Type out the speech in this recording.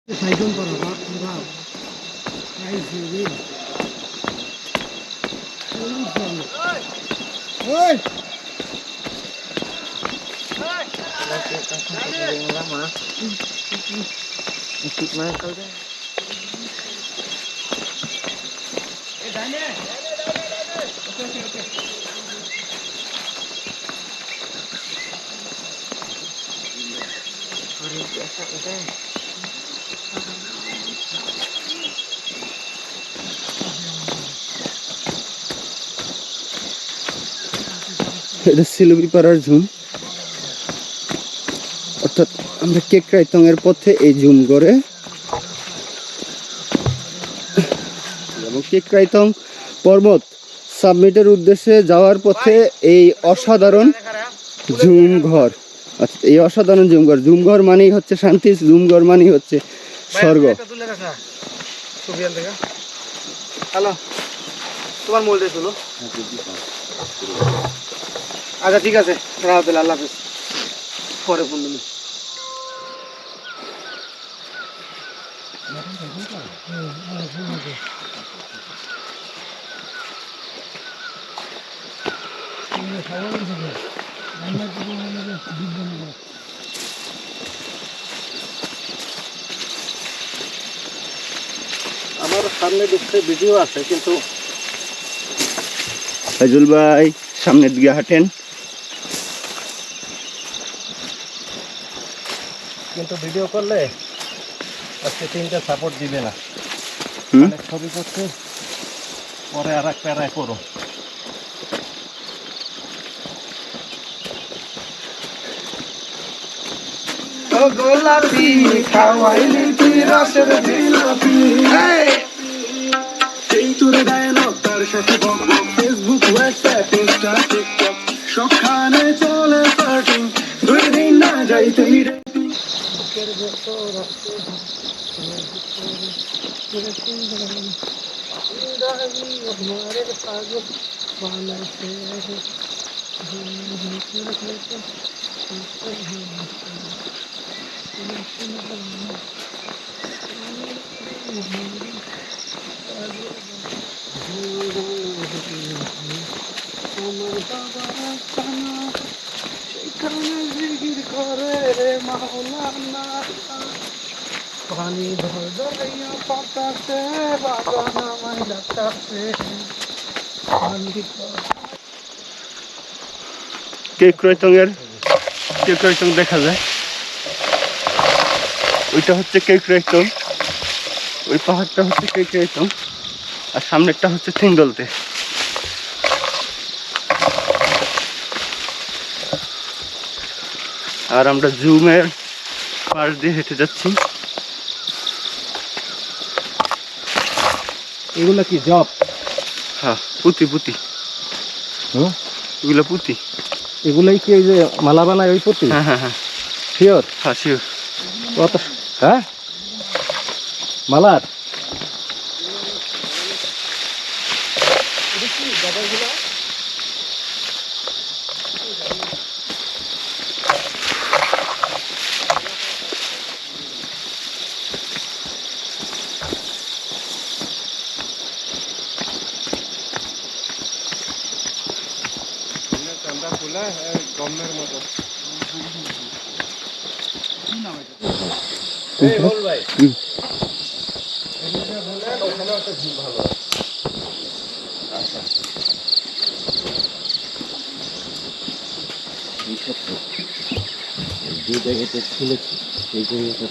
Cycle করা বাপ nice view ওই এটা সিলুবিপাড়ার ঝুম, অর্থাৎ আমরা কেকরাইতং এর পথে এই ঝুম করে এবং কেকরাইতং পর্বত সাবমিটের উদ্দেশ্যে যাওয়ার পথে এই অসাধারণ ঝুম ঘর। আচ্ছা, এই অসাধারণ ঝুম ঘর মানেই হচ্ছে শান্তি, ঝুম ঘর মানেই হচ্ছে স্বর্গ। হ্যালো, তোমার মোবাইল তুলো। আচ্ছা ঠিক আছে, আল্লাহ হাফেজ, পরে ফোন দিন। আমার সামনে দিকে ভিডিও আছে কিন্তু ফাইজুল ভাই সামনের দিকে হাঁটেন, কিন্তু ভিডিও করলে আজকে তিনটা সাপোর্ট দিবে না। অনেক ছবি করছে, পরে আর এক প্যারায় করো। গোলাপি খাওয়াইলি তুই রসের জিলাপি, এই তোর ডায়লগ তার সাথে ফেসবুক হোয়াটসঅ্যাপ ইনস্টা টিকটক সবখানে চলে পার্টিং, দুই দিন না যাইতে পানি ধর দরিয়া পাতাতে বাগানা মাই ডাকতাছে কেকরাইতং দেখা যায়। ওইটা হচ্ছে কেকরাইতং, ওই পাহাড়টা হচ্ছে কেকরাইতং, আর সামনেরটা হচ্ছে থিংদলতে। আর আমরা জুমের পাশ দিয়ে হেঁটে যাচ্ছি। এগুলা কি জব? হ্যাঁ, পুঁতি পুঁতি, এগুলো পুঁতি। এগুলাই কি ওই যে মালা বানায় ওই পুঁতি? হ্যাঁ হ্যাঁ হ্যাঁ, শিওর? হ্যাঁ শিওর। কত? হ্যাঁ, মালার গমের মতো। ভাই ওখানে একটা ঝিল ভালো। আচ্ছা, যে জায়গাটা খুলেছি সেই জায়গাটা